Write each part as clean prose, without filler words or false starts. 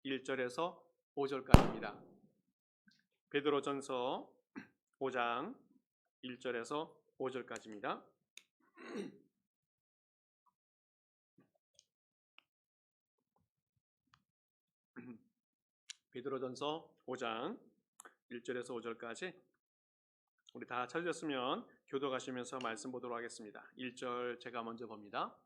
1절에서 5절까지입니다. 베드로전서 5장 1절에서 5절까지입니다. 베드로전서 5장 1절에서 5절까지 우리 다 찾으셨으면 교독하시면서 말씀 보도록 하겠습니다. 1절 제가 먼저 봅니다.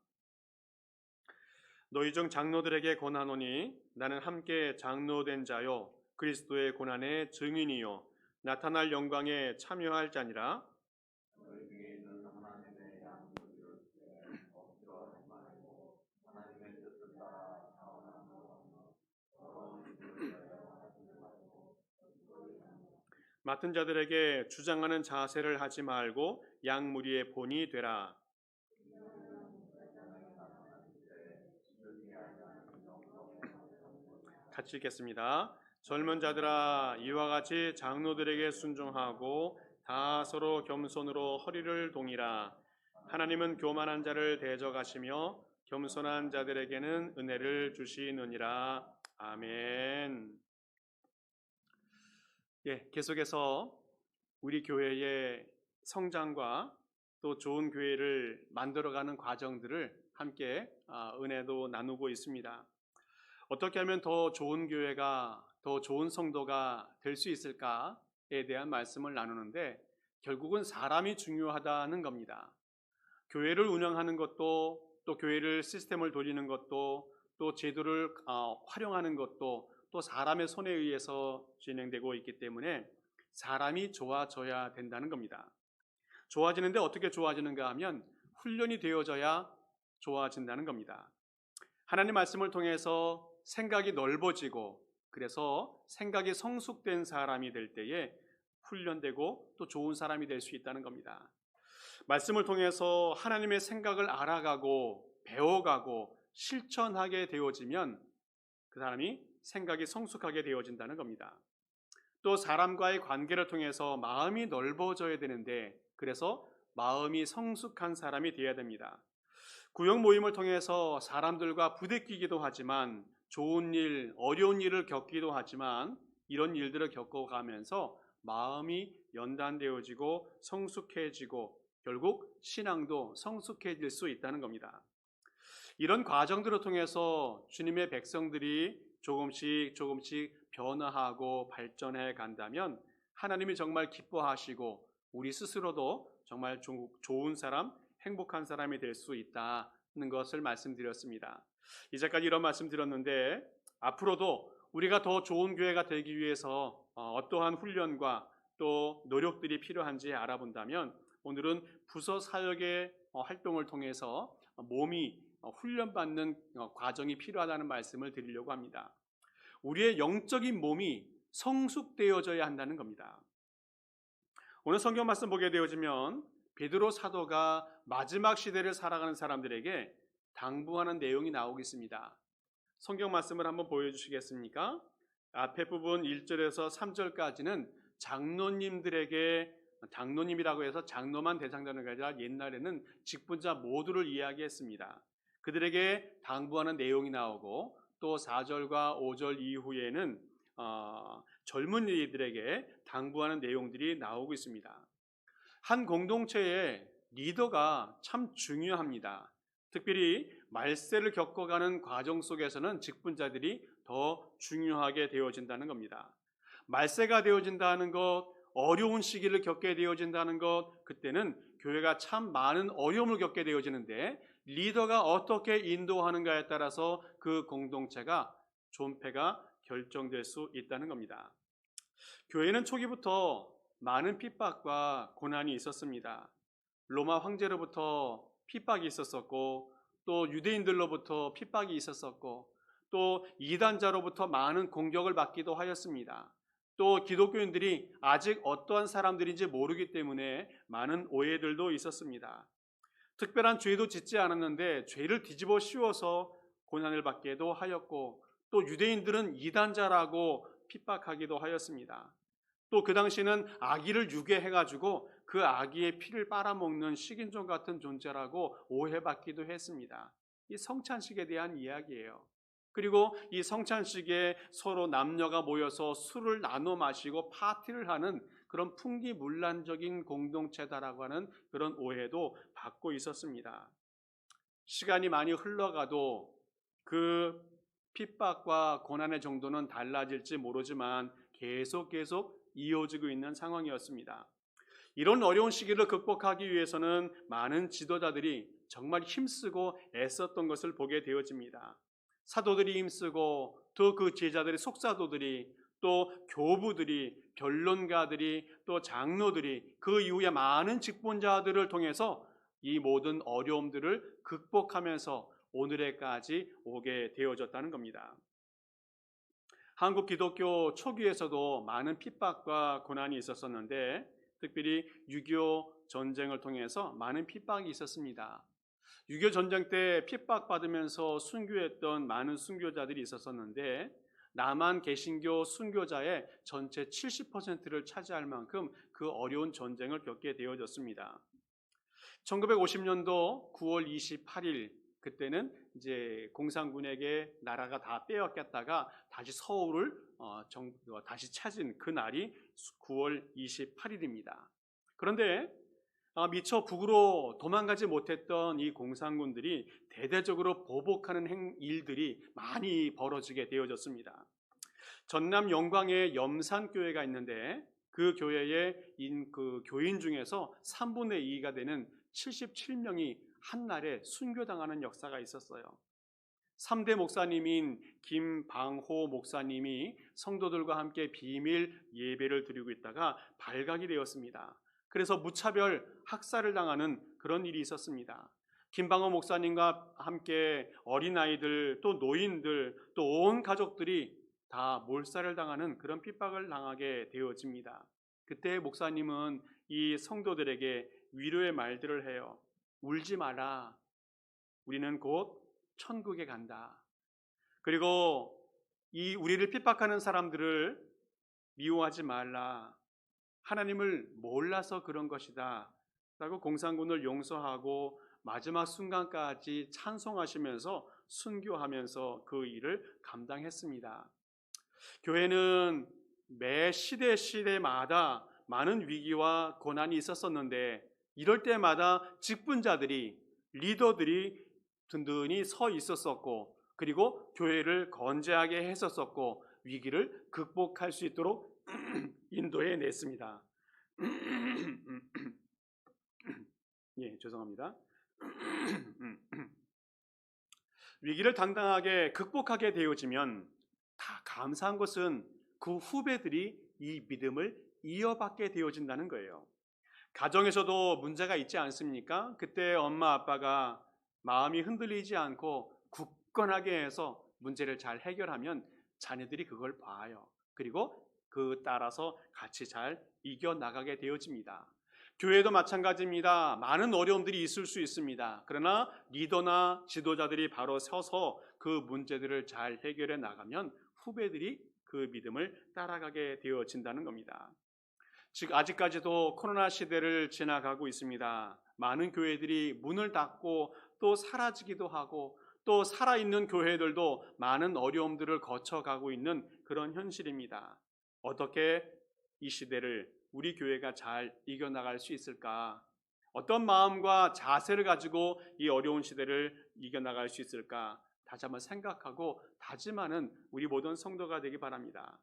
너희 중 장로들에게 권하노니 나는 함께 장로된 자요 그리스도의 고난의 증인이요 나타날 영광에 참여할 자니라. 맡은 자들에게 주장하는 자세를 하지 말고 양무리의 본이 되라. 같이 읽겠습니다. 젊은 자들아 이와 같이 장로들에게 순종하고 다 서로 겸손으로 허리를 동이라. 하나님은 교만한 자를 대적하시며 겸손한 자들에게는 은혜를 주시느니라. 아멘. 계속해서 우리 교회의 성장과 또 좋은 교회를 만들어가는 과정들을 함께 은혜도 나누고 있습니다. 어떻게 하면 더 좋은 교회가, 더 좋은 성도가 될 수 있을까에 대한 말씀을 나누는데 결국은 사람이 중요하다는 겁니다. 교회를 운영하는 것도, 또 교회를 시스템을 돌리는 것도, 또 제도를 활용하는 것도 또 사람의 손에 의해서 진행되고 있기 때문에 사람이 좋아져야 된다는 겁니다. 좋아지는데 어떻게 좋아지는가 하면 훈련이 되어져야 좋아진다는 겁니다. 하나님 말씀을 통해서 생각이 넓어지고 그래서 생각이 성숙된 사람이 될 때에 훈련되고 또 좋은 사람이 될 수 있다는 겁니다. 말씀을 통해서 하나님의 생각을 알아가고 배워가고 실천하게 되어지면 그 사람이 생각이 성숙하게 되어진다는 겁니다. 또 사람과의 관계를 통해서 마음이 넓어져야 되는데 그래서 마음이 성숙한 사람이 되어야 됩니다. 구역 모임을 통해서 사람들과 부대끼기도 하지만 좋은 일, 어려운 일을 겪기도 하지만 이런 일들을 겪어가면서 마음이 연단되어지고 성숙해지고 결국 신앙도 성숙해질 수 있다는 겁니다. 이런 과정들을 통해서 주님의 백성들이 조금씩 변화하고 발전해 간다면 하나님이 정말 기뻐하시고 우리 스스로도 정말 좋은 사람, 행복한 사람이 될 수 있다는 것을 말씀드렸습니다. 이제까지 이런 말씀 드렸는데 앞으로도 우리가 더 좋은 교회가 되기 위해서 어떠한 훈련과 또 노력들이 필요한지 알아본다면 오늘은 부서 사역의 활동을 통해서 몸이 훈련받는 과정이 필요하다는 말씀을 드리려고 합니다. 우리의 영적인 몸이 성숙되어져야 한다는 겁니다. 오늘 성경 말씀 보게 되어지면 베드로 사도가 마지막 시대를 살아가는 사람들에게 당부하는 내용이 나오겠습니다. 성경 말씀을 한번 보여주시겠습니까? 앞에 부분 1절에서 3절까지는 장로님들에게, 장로님이라고 해서 장로만 대상자는 게 아니라 옛날에는 직분자 모두를 이야기했습니다. 그들에게 당부하는 내용이 나오고 또 4절과 5절 이후에는 젊은 이들에게 당부하는 내용들이 나오고 있습니다. 한 공동체의 리더가 참 중요합니다. 특별히 말세를 겪어가는 과정 속에서는 직분자들이 더 중요하게 되어진다는 겁니다. 말세가 되어진다는 것, 어려운 시기를 겪게 되어진다는 것, 그때는 교회가 참 많은 어려움을 겪게 되어지는데 리더가 어떻게 인도하는가에 따라서 그 공동체가 존폐가 결정될 수 있다는 겁니다. 교회는 초기부터 많은 핍박과 고난이 있었습니다. 로마 황제로부터 핍박이 있었었고 또 유대인들로부터 핍박이 있었었고 또 이단자로부터 많은 공격을 받기도 하였습니다. 또 기독교인들이 아직 어떠한 사람들인지 모르기 때문에 많은 오해들도 있었습니다. 특별한 죄도 짓지 않았는데 죄를 뒤집어 씌워서 고난을 받기도 하였고 또 유대인들은 이단자라고 핍박하기도 하였습니다. 또 그 당시는 아기를 유괴해가지고 그 아기의 피를 빨아먹는 식인종 같은 존재라고 오해받기도 했습니다. 이 성찬식에 대한 이야기예요. 그리고 이 성찬식에 서로 남녀가 모여서 술을 나눠 마시고 파티를 하는 그런 풍기문란적인 공동체다라고 하는 그런 오해도 받고 있었습니다. 시간이 많이 흘러가도 그 핍박과 고난의 정도는 달라질지 모르지만 계속 이어지고 있는 상황이었습니다. 이런 어려운 시기를 극복하기 위해서는 많은 지도자들이 정말 힘쓰고 애썼던 것을 보게 되어집니다. 사도들이 힘쓰고 또 그 제자들의 속사도들이 또 교부들이 변론가들이 또 장로들이 그 이후에 많은 직분자들을 통해서 이 모든 어려움들을 극복하면서 오늘에까지 오게 되어졌다는 겁니다. 한국 기독교 초기에서도 많은 핍박과 고난이 있었었는데 특별히 6.25 전쟁을 통해서 많은 핍박이 있었습니다. 6.25 전쟁 때 핍박받으면서 순교했던 많은 순교자들이 있었었는데 남한 개신교 순교자의 전체 70%를 차지할 만큼 그 어려운 전쟁을 겪게 되어졌습니다. 1950년도 9월 28일 그때는 이제 공산군에게 나라가 다 빼앗겼다가 다시 서울을 다시 찾은 그 날이 9월 28일입니다. 그런데 미처 북으로 도망가지 못했던 이 공산군들이 대대적으로 보복하는 일들이 많이 벌어지게 되어졌습니다. 전남 영광에 염산교회가 있는데 그 교회의 그 교인 중에서 3분의 2가 되는 77명이 한날에 순교당하는 역사가 있었어요. 3대 목사님인 김방호 목사님이 성도들과 함께 비밀 예배를 드리고 있다가 발각이 되었습니다. 그래서 무차별 학살을 당하는 그런 일이 있었습니다. 김방호 목사님과 함께 어린아이들 또 노인들 또 온 가족들이 다 몰살을 당하는 그런 핍박을 당하게 되어집니다. 그때 목사님은 이 성도들에게 위로의 말들을 해요. 울지 마라. 우리는 곧 천국에 간다. 그리고 이 우리를 핍박하는 사람들을 미워하지 말라. 하나님을 몰라서 그런 것이다. 라고 공산군을 용서하고 마지막 순간까지 찬송하시면서 순교하면서 그 일을 감당했습니다. 교회는 매 시대마다 많은 위기와 고난이 있었었는데 이럴 때마다 직분자들이 리더들이 든든히 서 있었었고 그리고 교회를 건재하게 했었었고 위기를 극복할 수 있도록 인도해 냈습니다. 예, 죄송합니다. 위기를 당당하게 극복하게 되어지면 다 감사한 것은 그 후배들이 이 믿음을 이어받게 되어진다는 거예요. 가정에서도 문제가 있지 않습니까? 그때 엄마 아빠가 마음이 흔들리지 않고 굳건하게 해서 문제를 잘 해결하면 자녀들이 그걸 봐요. 그리고 그 따라서 같이 잘 이겨나가게 되어집니다. 교회도 마찬가지입니다. 많은 어려움들이 있을 수 있습니다. 그러나 리더나 지도자들이 바로 서서 그 문제들을 잘 해결해 나가면 후배들이 그 믿음을 따라가게 되어진다는 겁니다. 즉 아직까지도 코로나 시대를 지나가고 있습니다. 많은 교회들이 문을 닫고 또 사라지기도 하고 또 살아있는 교회들도 많은 어려움들을 거쳐가고 있는 그런 현실입니다. 어떻게 이 시대를 우리 교회가 잘 이겨나갈 수 있을까? 어떤 마음과 자세를 가지고 이 어려운 시대를 이겨나갈 수 있을까? 다시 한번 생각하고 다짐하는 우리 모든 성도가 되기 바랍니다.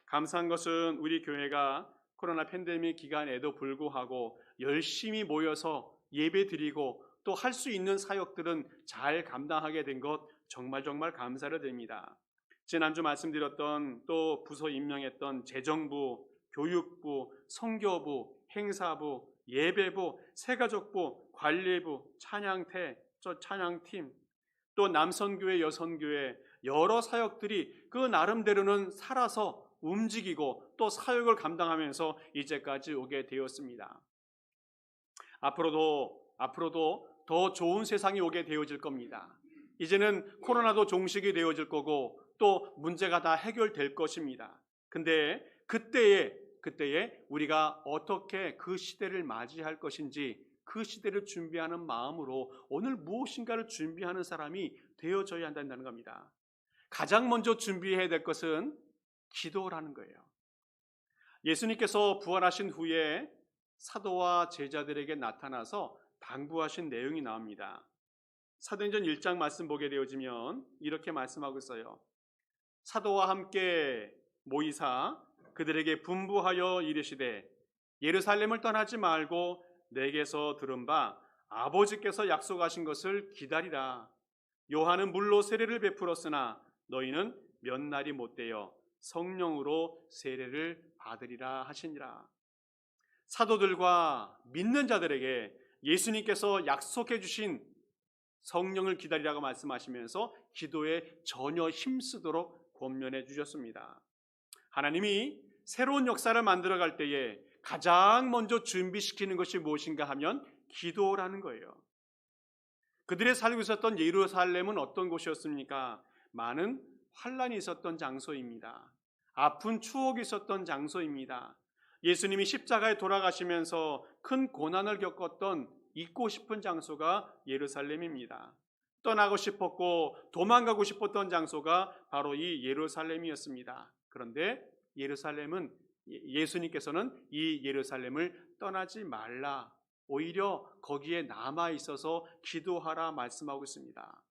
감사한 것은 우리 교회가 코로나 팬데믹 기간에도 불구하고 열심히 모여서 예배 드리고 또 할 수 있는 사역들은 잘 감당하게 된 것 정말 감사를 드립니다. 지난주 말씀드렸던 또 부서 임명했던 재정부, 교육부, 선교부, 행사부, 예배부, 새가족부, 관리부, 찬양팀, 또 남선교회, 여선교회 여러 사역들이 그 나름대로는 살아서 움직이고 또 사역을 감당하면서 이제까지 오게 되었습니다. 앞으로도 더 좋은 세상이 오게 되어질 겁니다. 이제는 코로나도 종식이 되어질 거고 또 문제가 다 해결될 것입니다. 근데 그때에 우리가 어떻게 그 시대를 맞이할 것인지 그 시대를 준비하는 마음으로 오늘 무엇인가를 준비하는 사람이 되어져야 한다는 겁니다. 가장 먼저 준비해야 될 것은 기도라는 거예요. 예수님께서 부활하신 후에 사도와 제자들에게 나타나서 당부하신 내용이 나옵니다. 사도행전 1장 말씀 보게 되어지면 이렇게 말씀하고 있어요. 사도와 함께 모이사 그들에게 분부하여 이르시되 예루살렘을 떠나지 말고 내게서 들은 바 아버지께서 약속하신 것을 기다리라. 요한은 물로 세례를 베풀었으나 너희는 몇 날이 못되어 성령으로 세례를 받으리라 하시니라. 사도들과 믿는 자들에게 예수님께서 약속해 주신 성령을 기다리라고 말씀하시면서 기도에 전혀 힘쓰도록 권면해 주셨습니다. 하나님이 새로운 역사를 만들어갈 때에 가장 먼저 준비시키는 것이 무엇인가 하면 기도라는 거예요. 그들의 살고 있었던 예루살렘은 어떤 곳이었습니까? 많은 환란이 있었던 장소입니다. 아픈 추억이 있었던 장소입니다. 예수님이 십자가에 돌아가시면서 큰 고난을 겪었던 잊고 싶은 장소가 예루살렘입니다. 떠나고 싶었고 도망가고 싶었던 장소가 바로 이 예루살렘이었습니다. 그런데 예수님께서는 이 예루살렘을 떠나지 말라, 오히려 거기에 남아 있어서 기도하라 말씀하고 있습니다.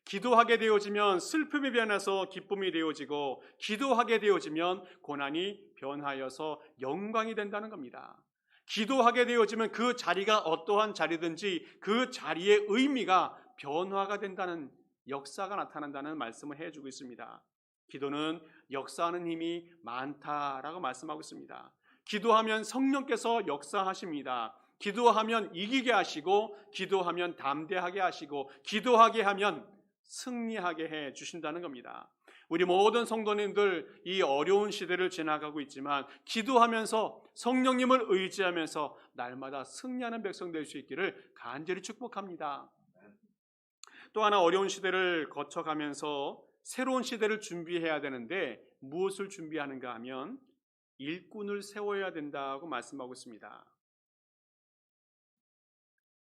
기도하게 되어지면 슬픔이 변해서 기쁨이 되어지고, 기도하게 되어지면 고난이 변하여서 영광이 된다는 겁니다. 기도하게 되어지면 그 자리가 어떠한 자리든지 그 자리의 의미가 변화가 된다는, 역사가 나타난다는 말씀을 해주고 있습니다. 기도는 역사하는 힘이 많다라고 말씀하고 있습니다. 기도하면 성령께서 역사하십니다. 기도하면 이기게 하시고, 기도하면 담대하게 하시고, 기도하게 하면 승리하게 해 주신다는 겁니다. 우리 모든 성도님들 이 어려운 시대를 지나가고 있지만 기도하면서 성령님을 의지하면서 날마다 승리하는 백성 될 수 있기를 간절히 축복합니다. 또 하나, 어려운 시대를 거쳐가면서 새로운 시대를 준비해야 되는데 무엇을 준비하는가 하면 일꾼을 세워야 된다고 말씀하고 있습니다.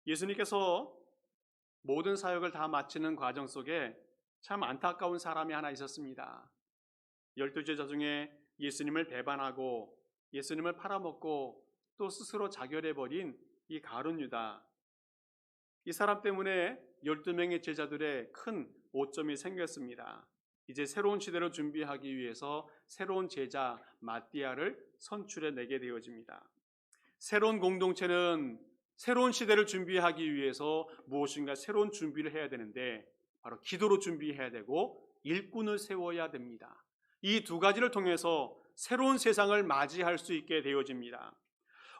예수님께서 모든 사역을 다 마치는 과정 속에 참 안타까운 사람이 하나 있었습니다. 12제자 중에 예수님을 배반하고 예수님을 팔아먹고 또 스스로 자결해버린 이 가룟 유다. 이 사람 때문에 12명의 제자들의 큰 오점이 생겼습니다. 이제 새로운 시대를 준비하기 위해서 새로운 제자 마띠아를 선출해내게 되어집니다. 새로운 공동체는 새로운 시대를 준비하기 위해서 무엇인가 새로운 준비를 해야 되는데 바로 기도로 준비해야 되고 일꾼을 세워야 됩니다. 이 두 가지를 통해서 새로운 세상을 맞이할 수 있게 되어집니다.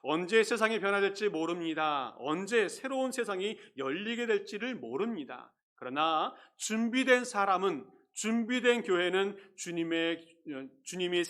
언제 세상이 변화될지 모릅니다. 언제 새로운 세상이 열리게 될지를 모릅니다. 그러나 준비된 사람은, 준비된 교회는 주님이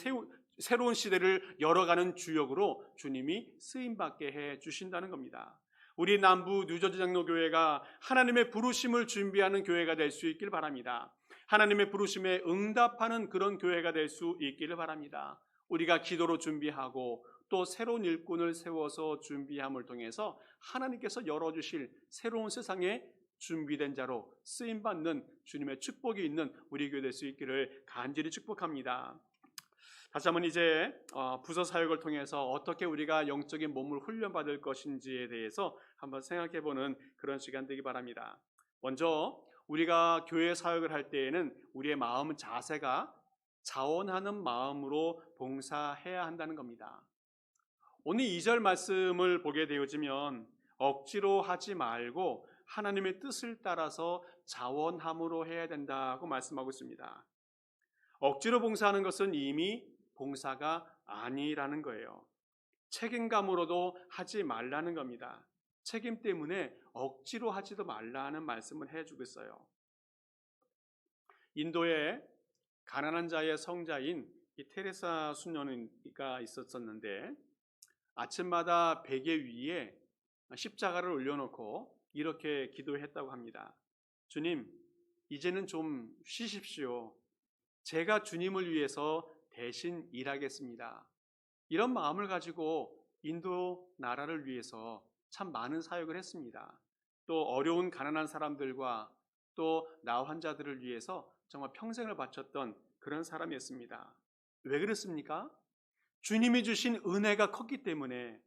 새로운 시대를 열어가는 주역으로 주님이 쓰임받게 해 주신다는 겁니다. 우리 남부 뉴저지 장로교회가 하나님의 부르심을 준비하는 교회가 될 수 있길 바랍니다. 하나님의 부르심에 응답하는 그런 교회가 될 수 있기를 바랍니다. 우리가 기도로 준비하고 또 새로운 일꾼을 세워서 준비함을 통해서 하나님께서 열어주실 새로운 세상에 준비된 자로 쓰임받는 주님의 축복이 있는 우리 교회 될 수 있기를 간절히 축복합니다. 다시 한번 이제 부서 사역을 통해서 어떻게 우리가 영적인 몸을 훈련받을 것인지에 대해서 한번 생각해보는 그런 시간 되기 바랍니다. 먼저 우리가 교회 사역을 할 때에는 우리의 마음 자세가 자원하는 마음으로 봉사해야 한다는 겁니다. 오늘 2절 말씀을 보게 되어지면 억지로 하지 말고 하나님의 뜻을 따라서 자원함으로 해야 된다고 말씀하고 있습니다. 억지로 봉사하는 것은 이미 봉사가 아니라는 거예요. 책임감으로도 하지 말라는 겁니다. 책임 때문에 억지로 하지도 말라는 말씀을 해주고 있어요. 인도에 가난한 자의 성자인 이 테레사 수녀가 있었는데 아침마다 베개 위에 십자가를 올려놓고 이렇게 기도했다고 합니다. 주님, 이제는 좀 쉬십시오. 제가 주님을 위해서 대신 일하겠습니다. 이런 마음을 가지고 인도 나라를 위해서 참 많은 사역을 했습니다. 또 어려운 가난한 사람들과 또 나 환자들을 위해서 정말 평생을 바쳤던 그런 사람이었습니다. 왜 그렇습니까? 주님이 주신 은혜가 컸기 때문에,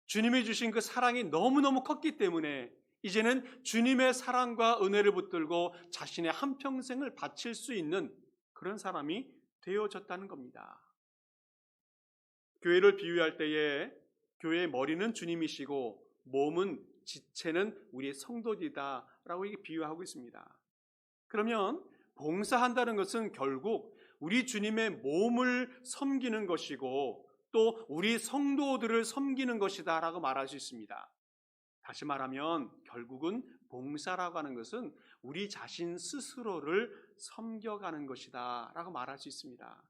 주님이 주신 그 사랑이 너무너무 컸기 때문에 이제는 주님의 사랑과 은혜를 붙들고 자신의 한평생을 바칠 수 있는 그런 사람이 되어졌다는 겁니다. 교회를 비유할 때에 교회의 머리는 주님이시고 몸은 지체는 우리의 성도이다라고 이게 비유하고 있습니다. 그러면 봉사한다는 것은 결국 우리 주님의 몸을 섬기는 것이고 또 우리 성도들을 섬기는 것이다 라고 말할 수 있습니다. 다시 말하면 결국은 봉사라고 하는 것은 우리 자신 스스로를 섬겨가는 것이다 라고 말할 수 있습니다.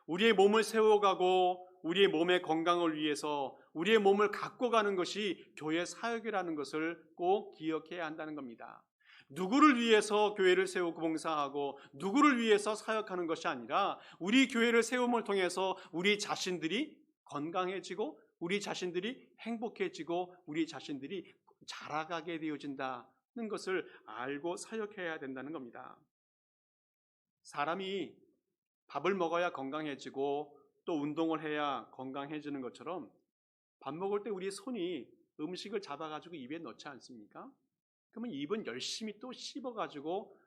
우리의 몸을 세워가고 우리의 몸의 건강을 위해서 우리의 몸을 갖고 가는 것이 교회 사역이라는 것을 꼭 기억해야 한다는 겁니다. 누구를 위해서 교회를 세우고 봉사하고 누구를 위해서 사역하는 것이 아니라 우리 교회를 세움을 통해서 우리 자신들이 건강해지고 우리 자신들이 행복해지고 우리 자신들이 자라가게 되어진다는 것을 알고 사역해야 된다는 겁니다. 사람이 밥을 먹어야 건강해지고 또 운동을 해야 건강해지는 것처럼 밥 먹을 때 우리 손이 음식을 잡아가지고 입에 넣지 않습니까? 그러면 입은 열심히 또 씹어가지고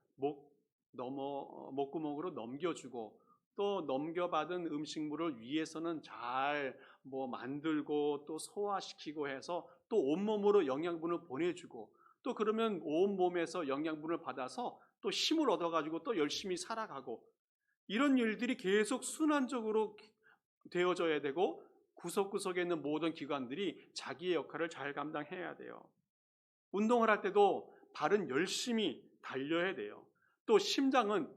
목구멍으로 넘겨주고 또 넘겨받은 음식물을 위에서는 잘 만들고 또 소화시키고 해서 또 온몸으로 영양분을 보내주고 또 그러면 온몸에서 영양분을 받아서 또 힘을 얻어가지고 또 열심히 살아가고 이런 일들이 계속 순환적으로 되어져야 되고 구석구석에 있는 모든 기관들이 자기의 역할을 잘 감당해야 돼요. 운동을 할 때도 발은 열심히 달려야 돼요. 또 심장은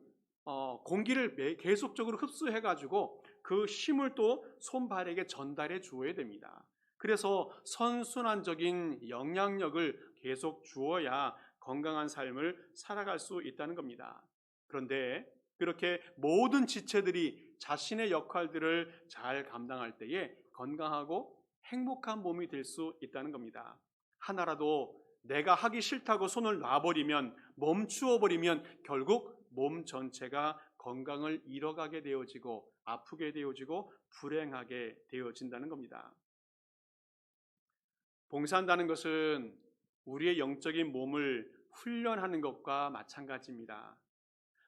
공기를 계속적으로 흡수해가지고 그 힘을 또 손발에게 전달해 주어야 됩니다. 그래서 선순환적인 영향력을 계속 주어야 건강한 삶을 살아갈 수 있다는 겁니다. 그런데 그렇게 모든 지체들이 자신의 역할들을 잘 감당할 때에 건강하고 행복한 몸이 될 수 있다는 겁니다. 하나라도 내가 하기 싫다고 손을 놔버리면 멈추어버리면 결국 몸 전체가 건강을 잃어가게 되어지고 아프게 되어지고 불행하게 되어진다는 겁니다. 봉사한다는 것은 우리의 영적인 몸을 훈련하는 것과 마찬가지입니다.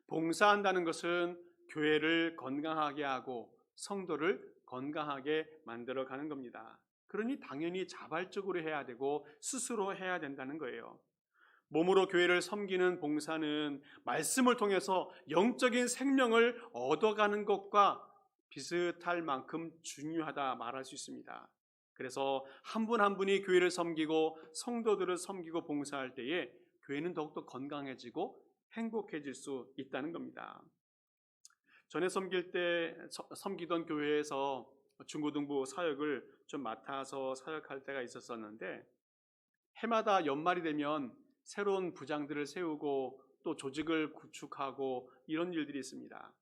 봉사한다는 것은 교회를 건강하게 하고 성도를 건강하게 만들어가는 겁니다. 그러니 당연히 자발적으로 해야 되고 스스로 해야 된다는 거예요. 몸으로 교회를 섬기는 봉사는 말씀을 통해서 영적인 생명을 얻어가는 것과 비슷할 만큼 중요하다 말할 수 있습니다. 그래서 한 분 한 분이 교회를 섬기고 성도들을 섬기고 봉사할 때에 교회는 더욱더 건강해지고 행복해질 수 있다는 겁니다. 전에 섬기던 교회에서 중고등부 사역을 좀 맡아서 사역할 때가 있었었는데 해마다 연말이 되면 새로운 부장들을 세우고 또 조직을 구축하고 이런 일들이 있습니다.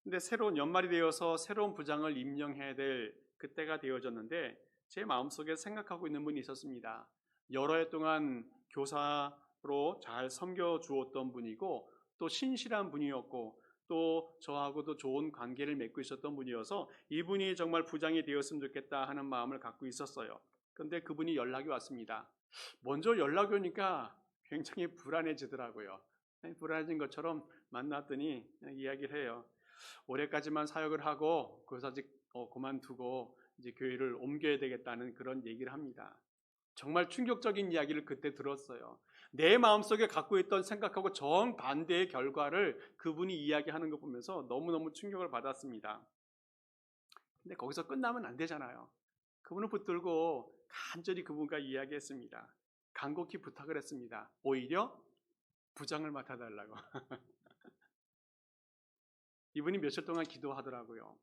근데 새로운 연말이 되어서 새로운 부장을 임명해야 될 그때가 되어졌는데 제 마음속에 생각하고 있는 분이 있었습니다. 여러 해 동안 교사로 잘 섬겨 주었던 분이고 또 신실한 분이었고 또 저하고도 좋은 관계를 맺고 있었던 분이어서 이분이 정말 부장이 되었으면 좋겠다 하는 마음을 갖고 있었어요. 그런데 그분이 연락이 왔습니다. 먼저 연락이 오니까 굉장히 불안해지더라고요. 불안해진 것처럼 만났더니 이야기를 해요. 올해까지만 사역을 하고 교사직 그만두고 이제 교회를 옮겨야 되겠다는 그런 얘기를 합니다. 정말 충격적인 이야기를 그때 들었어요. 내 마음속에 갖고 있던 생각하고 정반대의 결과를 그분이 이야기하는 거 보면서 너무너무 충격을 받았습니다. 근데 거기서 끝나면 안 되잖아요. 그분을 붙들고 간절히 그분과 이야기했습니다. 간곡히 부탁을 했습니다. 오히려 부장을 맡아달라고. 이분이 며칠 동안 기도하더라고요.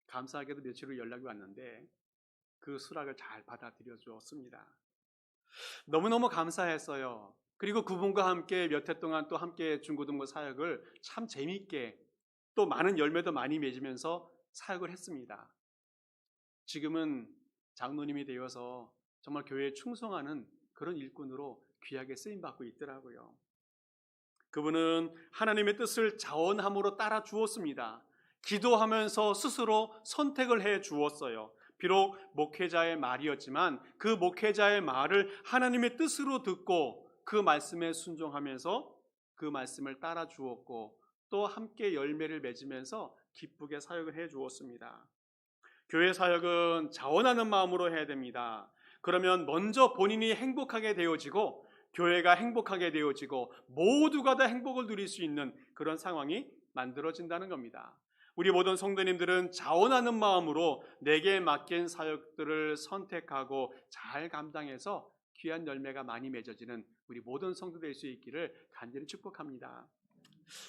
감사하게도 며칠 후 연락이 왔는데 그 수락을 잘 받아들여 주었습니다. 너무너무 감사했어요. 그리고 그분과 함께 몇 해 동안 또 함께 중고등부 사역을 참 재미있게 또 많은 열매도 많이 맺으면서 사역을 했습니다. 지금은 장로님이 되어서 정말 교회에 충성하는 그런 일꾼으로 귀하게 쓰임받고 있더라고요. 그분은 하나님의 뜻을 자원함으로 따라 주었습니다. 기도하면서 스스로 선택을 해 주었어요. 비록 목회자의 말이었지만 그 목회자의 말을 하나님의 뜻으로 듣고 그 말씀에 순종하면서 그 말씀을 따라 주었고 또 함께 열매를 맺으면서 기쁘게 사역을 해 주었습니다. 교회 사역은 자원하는 마음으로 해야 됩니다. 그러면 먼저 본인이 행복하게 되어지고 교회가 행복하게 되어지고 모두가 다 행복을 누릴 수 있는 그런 상황이 만들어진다는 겁니다. 우리 모든 성도님들은 자원하는 마음으로 내게 맡긴 사역들을 선택하고 잘 감당해서 귀한 열매가 많이 맺어지는 우리 모든 성도 될 수 있기를 간절히 축복합니다.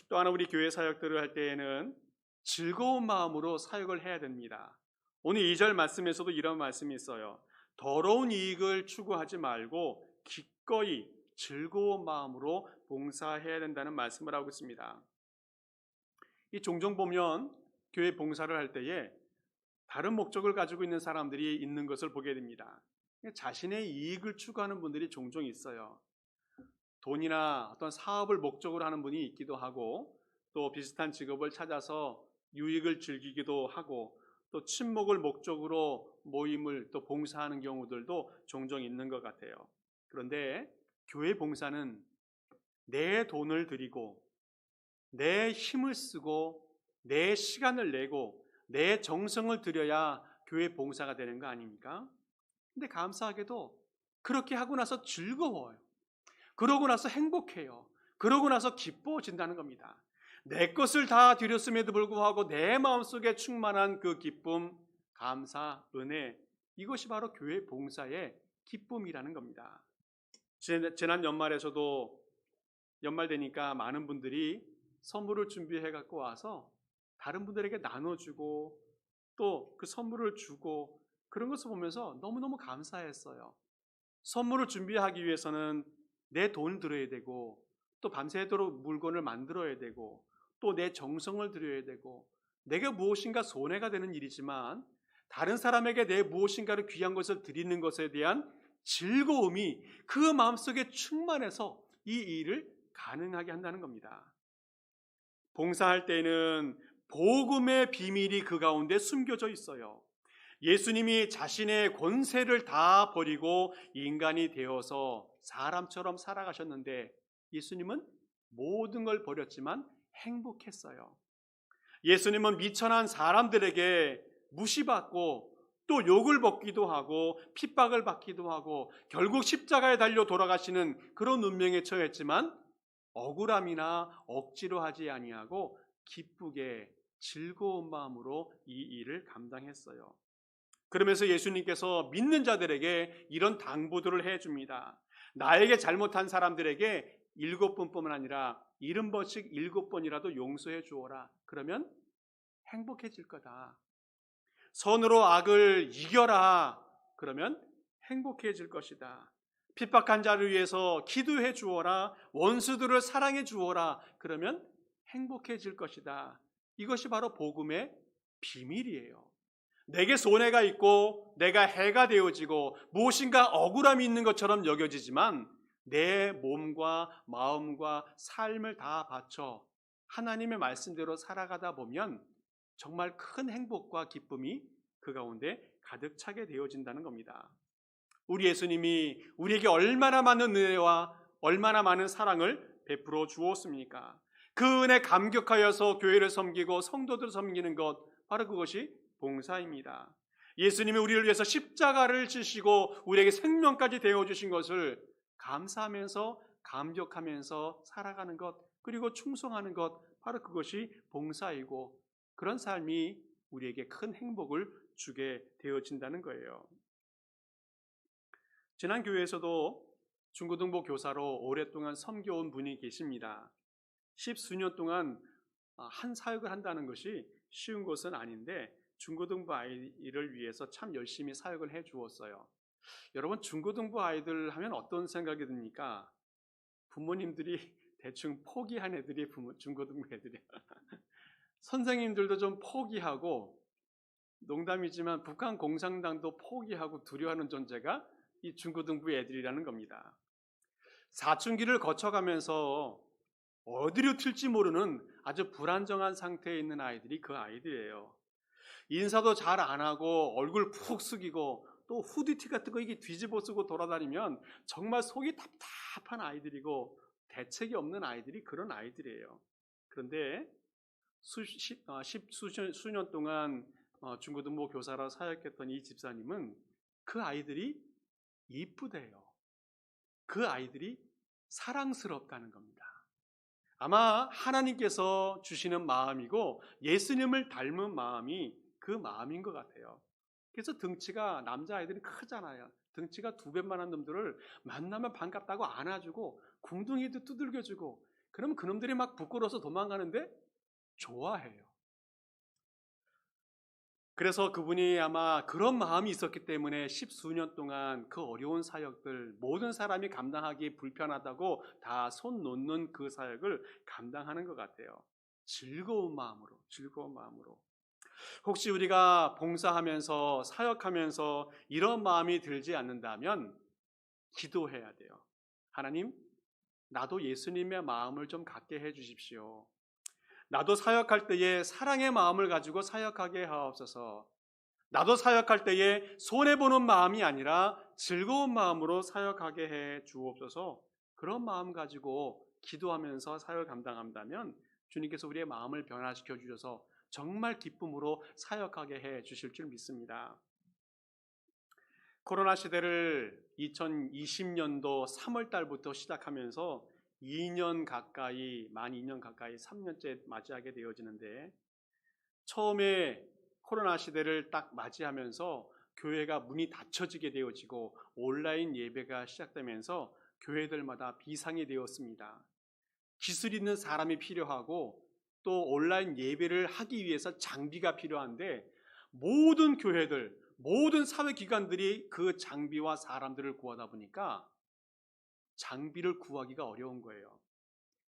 또 하나 우리 교회 사역들을 할 때에는 즐거운 마음으로 사역을 해야 됩니다. 오늘 2절 말씀에서도 이런 말씀이 있어요. 더러운 이익을 추구하지 말고 기꺼이 즐거운 마음으로 봉사해야 된다는 말씀을 하고 있습니다. 이 종종 보면 교회 봉사를 할 때에 다른 목적을 가지고 있는 사람들이 있는 것을 보게 됩니다. 자신의 이익을 추구하는 분들이 종종 있어요. 돈이나 어떤 사업을 목적으로 하는 분이 있기도 하고 또 비슷한 직업을 찾아서 유익을 즐기기도 하고 또 친목을 목적으로 모임을 또 봉사하는 경우들도 종종 있는 것 같아요. 그런데 교회 봉사는 내 돈을 들이고 내 힘을 쓰고 내 시간을 내고 내 정성을 들여야 교회 봉사가 되는 거 아닙니까? 근데 감사하게도 그렇게 하고 나서 즐거워요. 그러고 나서 행복해요. 그러고 나서 기뻐진다는 겁니다. 내 것을 다 드렸음에도 불구하고 내 마음속에 충만한 그 기쁨, 감사, 은혜, 이것이 바로 교회 봉사의 기쁨이라는 겁니다. 지난 연말에서도 연말 되니까 많은 분들이 선물을 준비해 갖고 와서 다른 분들에게 나눠주고 또 그 선물을 주고 그런 것을 보면서 너무너무 감사했어요. 선물을 준비하기 위해서는 내 돈을 들여야 되고 또 밤새도록 물건을 만들어야 되고 또 내 정성을 들여야 되고 내가 무엇인가 손해가 되는 일이지만 다른 사람에게 내 무엇인가를 귀한 것을 드리는 것에 대한 즐거움이 그 마음속에 충만해서 이 일을 가능하게 한다는 겁니다. 봉사할 때는 복음의 비밀이 그 가운데 숨겨져 있어요. 예수님이 자신의 권세를 다 버리고 인간이 되어서 사람처럼 살아가셨는데 예수님은 모든 걸 버렸지만 행복했어요. 예수님은 미천한 사람들에게 무시받고 또 욕을 먹기도 하고 핍박을 받기도 하고 결국 십자가에 달려 돌아가시는 그런 운명에 처했지만 억울함이나 억지로 하지 아니하고 기쁘게 즐거운 마음으로 이 일을 감당했어요. 그러면서 예수님께서 믿는 자들에게 이런 당부들을 해줍니다. 나에게 잘못한 사람들에게 7번뿐만 아니라 70번씩 7번이라도 용서해 주어라. 그러면 행복해질 거다. 선으로 악을 이겨라. 그러면 행복해질 것이다. 핍박한 자를 위해서 기도해 주어라. 원수들을 사랑해 주어라. 그러면 행복해질 것이다. 이것이 바로 복음의 비밀이에요. 내게 손해가 있고 내가 해가 되어지고 무엇인가 억울함이 있는 것처럼 여겨지지만 내 몸과 마음과 삶을 다 바쳐 하나님의 말씀대로 살아가다 보면 정말 큰 행복과 기쁨이 그 가운데 가득 차게 되어진다는 겁니다. 우리 예수님이 우리에게 얼마나 많은 은혜와 얼마나 많은 사랑을 베풀어 주었습니까? 그 은혜 감격하여서 교회를 섬기고 성도들을 섬기는 것, 바로 그것이 봉사입니다. 예수님이 우리를 위해서 십자가를 지시고 우리에게 생명까지 되어주신 것을 감사하면서 감격하면서 살아가는 것, 그리고 충성하는 것, 바로 그것이 봉사이고 그런 삶이 우리에게 큰 행복을 주게 되어진다는 거예요. 지난 교회에서도 중고등부 교사로 오랫동안 섬겨온 분이 계십니다. 10수년 동안 한 사역을 한다는 것이 쉬운 것은 아닌데 중고등부 아이를 위해서 참 열심히 사역을 해 주었어요. 여러분, 중고등부 아이들 하면 어떤 생각이 듭니까? 부모님들이 대충 포기한 애들이 중고등부 애들이야. 선생님들도 좀 포기하고, 농담이지만 북한 공산당도 포기하고 두려워하는 존재가 이 중고등부 애들이라는 겁니다. 사춘기를 거쳐가면서 어디로 튈지 모르는 아주 불안정한 상태에 있는 아이들이 그 아이들이에요. 인사도 잘 안 하고 얼굴 푹 숙이고 또 후드티 같은 거 이게 뒤집어 쓰고 돌아다니면 정말 속이 답답한 아이들이고 대책이 없는 아이들이 그런 아이들이에요. 그런데 수년 동안 중고등부 교사로 사역했던 이 집사님은 그 아이들이 이쁘대요. 그 아이들이 사랑스럽다는 겁니다. 아마 하나님께서 주시는 마음이고 예수님을 닮은 마음이 그 마음인 것 같아요. 그래서 등치가 남자아이들이 크잖아요. 등치가 2배만한 놈들을 만나면 반갑다고 안아주고 궁둥이도 두들겨주고 그러면 그놈들이 막 부끄러워서 도망가는데 좋아해요. 그래서 그분이 아마 그런 마음이 있었기 때문에 10수년 동안 그 어려운 사역들, 모든 사람이 감당하기 불편하다고 다 손 놓는 그 사역을 감당하는 것 같아요. 즐거운 마음으로, 즐거운 마음으로. 혹시 우리가 봉사하면서, 사역하면서 이런 마음이 들지 않는다면 기도해야 돼요. 하나님, 나도 예수님의 마음을 좀 갖게 해 주십시오. 나도 사역할 때에 사랑의 마음을 가지고 사역하게 하옵소서. 나도 사역할 때에 손해보는 마음이 아니라 즐거운 마음으로 사역하게 해 주옵소서. 그런 마음 가지고 기도하면서 사역을 감당한다면 주님께서 우리의 마음을 변화시켜 주셔서 정말 기쁨으로 사역하게 해 주실 줄 믿습니다. 코로나 시대를 2020년도 3월 달부터 시작하면서 2년 가까이, 만 2년 가까이 3년째 맞이하게 되어지는데 처음에 코로나 시대를 딱 맞이하면서 교회가 문이 닫혀지게 되어지고 온라인 예배가 시작되면서 교회들마다 비상이 되었습니다. 기술 있는 사람이 필요하고 또 온라인 예배를 하기 위해서 장비가 필요한데 모든 교회들, 모든 사회기관들이 그 장비와 사람들을 구하다 보니까 장비를 구하기가 어려운 거예요.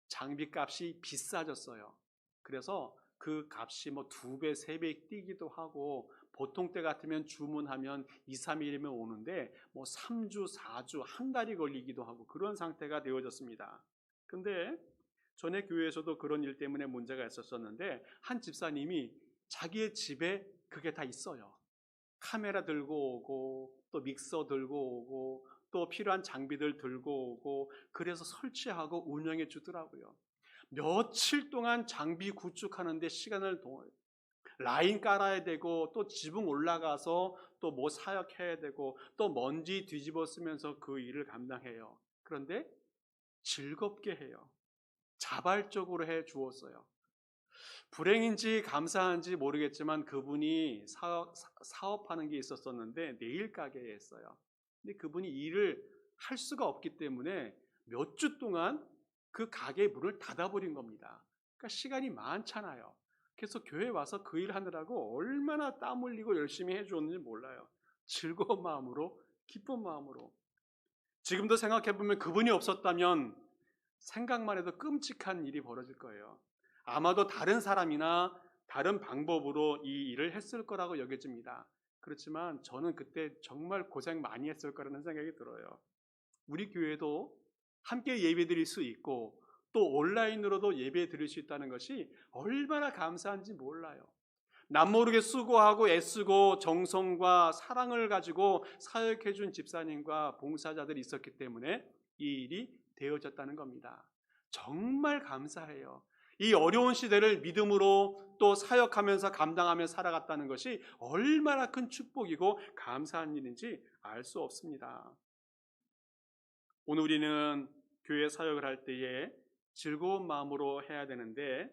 장비 값이 비싸졌어요. 그래서 그 값이 뭐 2배, 3배 뛰기도 하고 보통 때 같으면 주문하면 2, 3일이면 오는데 뭐 3주, 4주, 한 달이 걸리기도 하고 그런 상태가 되어졌습니다. 근데 전에 교회에서도 그런 일 때문에 문제가 있었었는데 한 집사님이 자기의 집에 그게 다 있어요. 카메라 들고 오고 또 믹서 들고 오고 또 필요한 장비들 들고 오고 그래서 설치하고 운영해 주더라고요. 며칠 동안 장비 구축하는데 시간을 라인 깔아야 되고 또 지붕 올라가서 또 뭐 사역해야 되고 또 먼지 뒤집어 쓰면서 그 일을 감당해요. 그런데 즐겁게 해요. 자발적으로 해 주었어요. 불행인지 감사한지 모르겠지만 그분이 사업하는 게 있었었는데 네일 가게였어요. 근데 그분이 일을 할 수가 없기 때문에 몇 주 동안 그 가게 문을 닫아버린 겁니다. 그러니까 시간이 많잖아요. 그래서 교회 와서 그 일 하느라고 얼마나 땀 흘리고 열심히 해주었는지 몰라요. 즐거운 마음으로, 기쁜 마음으로. 지금도 생각해보면 그분이 없었다면 생각만 해도 끔찍한 일이 벌어질 거예요. 아마도 다른 사람이나 다른 방법으로 이 일을 했을 거라고 여겨집니다. 그렇지만 저는 그때 정말 고생 많이 했을 거라는 생각이 들어요. 우리 교회도 함께 예배 드릴 수 있고 또 온라인으로도 예배 드릴 수 있다는 것이 얼마나 감사한지 몰라요. 남모르게 수고하고 애쓰고 정성과 사랑을 가지고 사역해 준 집사님과 봉사자들이 있었기 때문에 이 일이 되어졌다는 겁니다. 정말 감사해요. 이 어려운 시대를 믿음으로 또 사역하면서 감당하며 살아갔다는 것이 얼마나 큰 축복이고 감사한 일인지 알 수 없습니다. 오늘 우리는 교회 사역을 할 때에 즐거운 마음으로 해야 되는데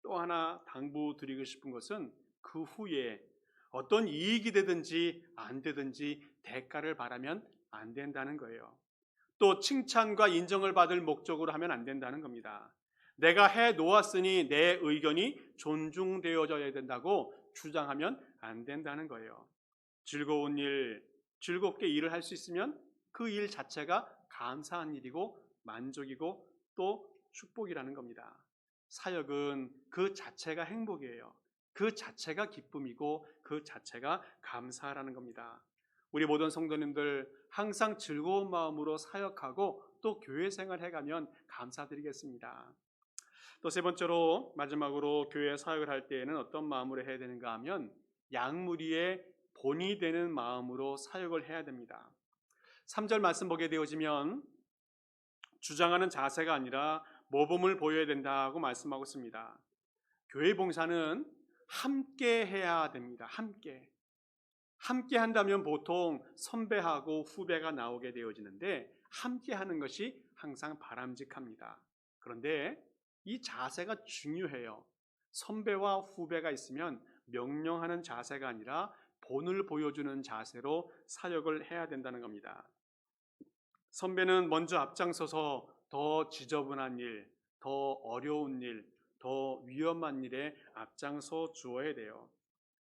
또 하나 당부드리고 싶은 것은 그 후에 어떤 이익이 되든지 안 되든지 대가를 바라면 안 된다는 거예요. 또 칭찬과 인정을 받을 목적으로 하면 안 된다는 겁니다. 내가 해 놓았으니 내 의견이 존중되어져야 된다고 주장하면 안 된다는 거예요. 즐거운 일, 즐겁게 일을 할 수 있으면 그 일 자체가 감사한 일이고 만족이고 또 축복이라는 겁니다. 사역은 그 자체가 행복이에요. 그 자체가 기쁨이고 그 자체가 감사라는 겁니다. 우리 모든 성도님들 항상 즐거운 마음으로 사역하고 또 교회 생활 해가면 감사드리겠습니다. 또 세 번째로 마지막으로 교회 사역을 할 때에는 어떤 마음으로 해야 되는가 하면 양무리의 본이 되는 마음으로 사역을 해야 됩니다. 3절 말씀 보게 되어지면 주장하는 자세가 아니라 모범을 보여야 된다고 말씀하고 있습니다. 교회 봉사는 함께 해야 됩니다. 함께 한다면 보통 선배하고 후배가 나오게 되어지는데 함께 하는 것이 항상 바람직합니다. 그런데 이 자세가 중요해요. 선배와 후배가 있으면 명령하는 자세가 아니라 본을 보여주는 자세로 사역을 해야 된다는 겁니다. 선배는 먼저 앞장서서 더 지저분한 일, 더 어려운 일, 더 위험한 일에 앞장서 주어야 돼요.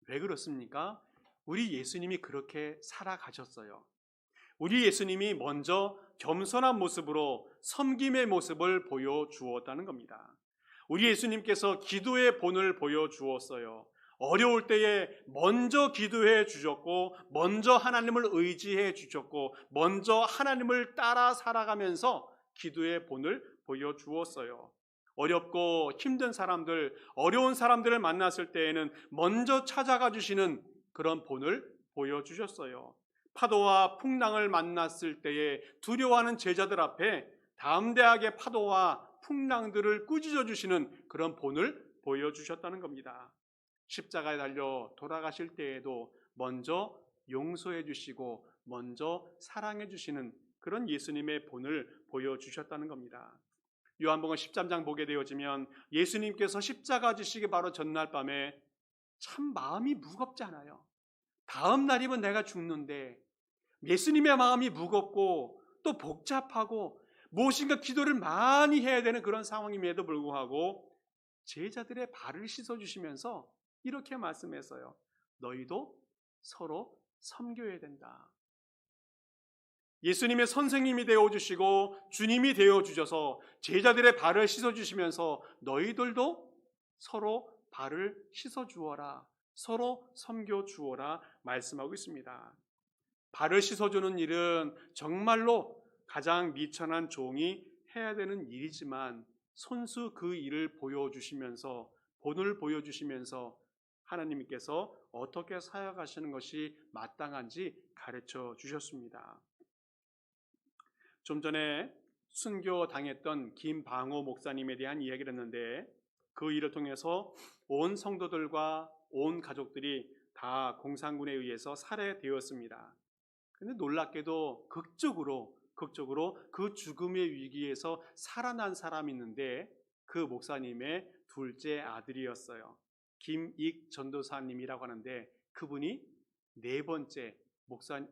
왜 그렇습니까? 우리 예수님이 그렇게 살아가셨어요. 우리 예수님이 먼저 겸손한 모습으로 섬김의 모습을 보여주었다는 겁니다. 우리 예수님께서 기도의 본을 보여주었어요. 어려울 때에 먼저 기도해 주셨고, 먼저 하나님을 의지해 주셨고, 먼저 하나님을 따라 살아가면서 기도의 본을 보여주었어요. 어렵고 힘든 사람들, 어려운 사람들을 만났을 때에는 먼저 찾아가 주시는 그런 본을 보여주셨어요. 파도와 풍랑을 만났을 때에 두려워하는 제자들 앞에 담대하게 파도와 풍랑들을 꾸짖어 주시는 그런 본을 보여주셨다는 겁니다. 십자가에 달려 돌아가실 때에도 먼저 용서해 주시고 먼저 사랑해 주시는 그런 예수님의 본을 보여주셨다는 겁니다. 요한복음 13장 보게 되어지면 예수님께서 십자가 지시기 바로 전날 밤에 참 마음이 무겁잖아요. 다음 날이면 내가 죽는데 예수님의 마음이 무겁고 또 복잡하고 무엇인가 기도를 많이 해야 되는 그런 상황임에도 불구하고 제자들의 발을 씻어주시면서 이렇게 말씀했어요. 너희도 서로 섬겨야 된다. 예수님의 선생님이 되어주시고 주님이 되어주셔서 제자들의 발을 씻어주시면서 너희들도 서로 발을 씻어주어라. 서로 섬겨주어라 말씀하고 있습니다. 발을 씻어주는 일은 정말로 가장 미천한 종이 해야 되는 일이지만 손수 그 일을 보여주시면서 본을 보여주시면서 하나님께서 어떻게 사역하시는 것이 마땅한지 가르쳐 주셨습니다. 좀 전에 순교당했던 김방호 목사님에 대한 이야기를 했는데 그 일을 통해서 온 성도들과 온 가족들이 다 공산군에 의해서 살해되었습니다. 그런데 놀랍게도 극적으로 그 죽음의 위기에서 살아난 사람이 있는데 그 목사님의 둘째 아들이었어요. 김익 전도사님이라고 하는데 그분이 네 번째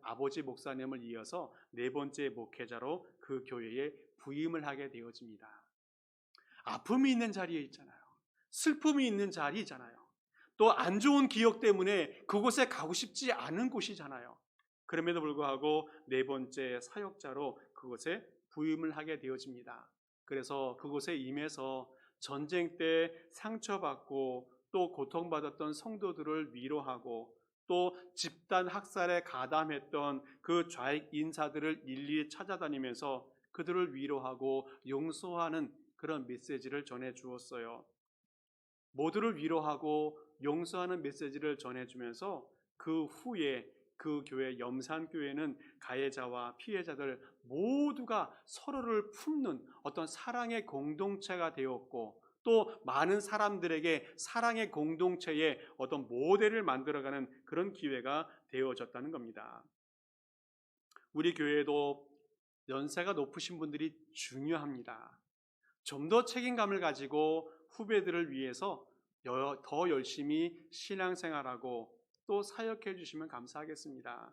아버지 목사님을 이어서 네 번째 목회자로 그 교회에 부임을 하게 되어집니다. 아픔이 있는 자리에 있잖아요. 슬픔이 있는 자리잖아요. 또 안 좋은 기억 때문에 그곳에 가고 싶지 않은 곳이잖아요. 그럼에도 불구하고 네 번째 사역자로 그곳에 부임을 하게 되어집니다. 그래서 그곳에 임해서 전쟁 때 상처받고 또 고통받았던 성도들을 위로하고 또 집단 학살에 가담했던 그 좌익 인사들을 일일이 찾아다니면서 그들을 위로하고 용서하는 그런 메시지를 전해 주었어요. 모두를 위로하고 용서하는 메시지를 전해주면서 그 후에 그 교회 염산교회는 가해자와 피해자들 모두가 서로를 품는 어떤 사랑의 공동체가 되었고 또 많은 사람들에게 사랑의 공동체의 어떤 모델을 만들어가는 그런 기회가 되어졌다는 겁니다. 우리 교회도 연세가 높으신 분들이 중요합니다. 좀 더 책임감을 가지고 후배들을 위해서 더 열심히 신앙생활하고 또 사역해 주시면 감사하겠습니다.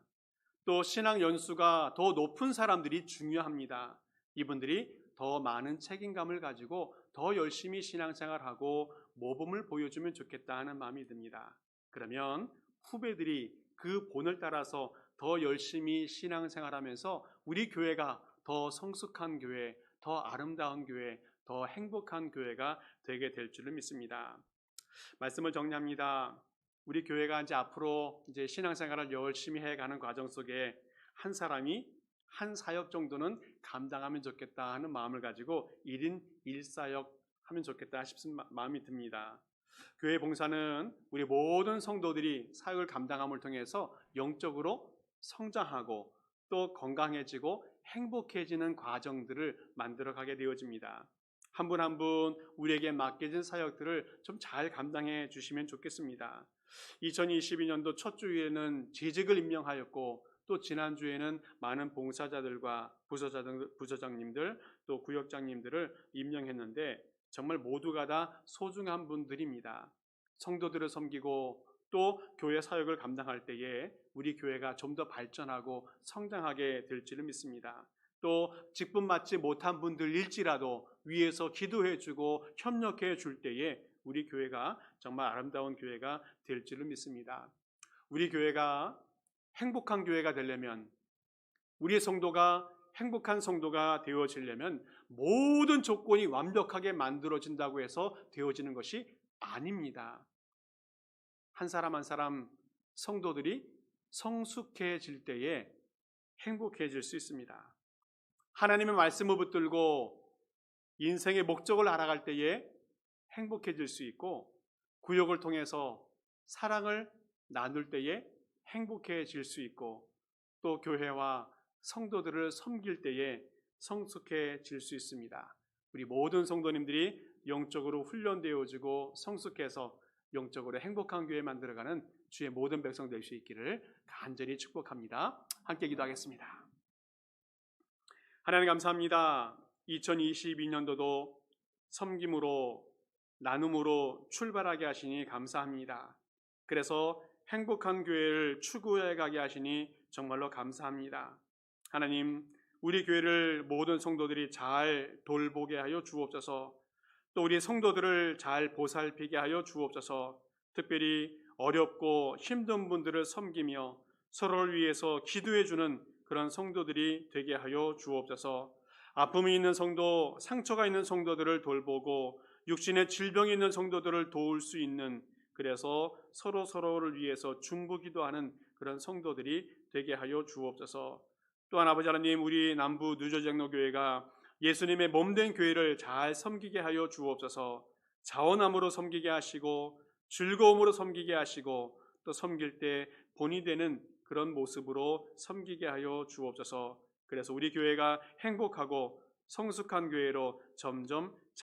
또 신앙 연수가 더 높은 사람들이 중요합니다. 이분들이 더 많은 책임감을 가지고 더 열심히 신앙생활하고 모범을 보여주면 좋겠다 하는 마음이 듭니다. 그러면 후배들이 그 본을 따라서 더 열심히 신앙생활하면서 우리 교회가 더 성숙한 교회, 더 아름다운 교회, 더 행복한 교회가 되게 될 줄을 믿습니다. 말씀을 정리합니다. 우리 교회가 이제 앞으로 이제 신앙생활을 열심히 해가는 과정 속에 한 사람이 한 사역 정도는 감당하면 좋겠다 하는 마음을 가지고 1인 1사역 하면 좋겠다 싶은 마음이 듭니다. 교회 봉사는 우리 모든 성도들이 사역을 감당함을 통해서 영적으로 성장하고 또 건강해지고 행복해지는 과정들을 만들어가게 되어집니다. 한 분 한 분 우리에게 맡겨진 사역들을 좀 잘 감당해 주시면 좋겠습니다. 2022년도 첫 주에는 재직을 임명하였고 또 지난주에는 많은 봉사자들과 부서장님들 또 구역장님들을 임명했는데 정말 모두가 다 소중한 분들입니다. 성도들을 섬기고 또 교회 사역을 감당할 때에 우리 교회가 좀 더 발전하고 성장하게 될지를 믿습니다. 또 직분 맡지 못한 분들일지라도 위에서 기도해 주고 협력해 줄 때에 우리 교회가 정말 아름다운 교회가 될지를 믿습니다. 우리 교회가 행복한 교회가 되려면 우리의 성도가 행복한 성도가 되어지려면 모든 조건이 완벽하게 만들어진다고 해서 되어지는 것이 아닙니다. 한 사람 한 사람 성도들이 성숙해질 때에 행복해질 수 있습니다. 하나님의 말씀을 붙들고 인생의 목적을 알아갈 때에 행복해질 수 있고 구역을 통해서 사랑을 나눌 때에 행복해질 수 있고 또 교회와 성도들을 섬길 때에 성숙해질 수 있습니다. 우리 모든 성도님들이 영적으로 훈련되어지고 성숙해서 영적으로 행복한 교회 만들어가는 주의 모든 백성 될 수 있기를 간절히 축복합니다. 함께 기도하겠습니다. 하나님 감사합니다. 2022년도도 섬김으로 나눔으로 출발하게 하시니 감사합니다. 그래서 행복한 교회를 추구해 가게 하시니 정말로 감사합니다. 하나님, 우리 교회를 모든 성도들이 잘 돌보게 하여 주옵소서. 또 우리 성도들을 잘 보살피게 하여 주옵소서. 특별히 어렵고 힘든 분들을 섬기며 서로를 위해서 기도해 주는 그런 성도들이 되게 하여 주옵소서. 아픔이 있는 성도, 상처가 있는 성도들을 돌보고 육신의 질병이 있는 성도들을 도울 수 있는, 그래서 서로를 위해서 중보기도하는 그런 성도들이 되게 하여 주옵소서. 또한 아버지 하나님, 우리 남부 누저장로교회가 예수님의 몸된 교회를 잘 섬기게 하여 주옵소서. 자원함으로 섬기게 하시고 즐거움으로 섬기게 하시고 또 섬길 때 본이 되는 그런 모습으로 섬기게 하여 주옵소서. 그래서 우리 교회가 행복하고 성숙한 교회로 점점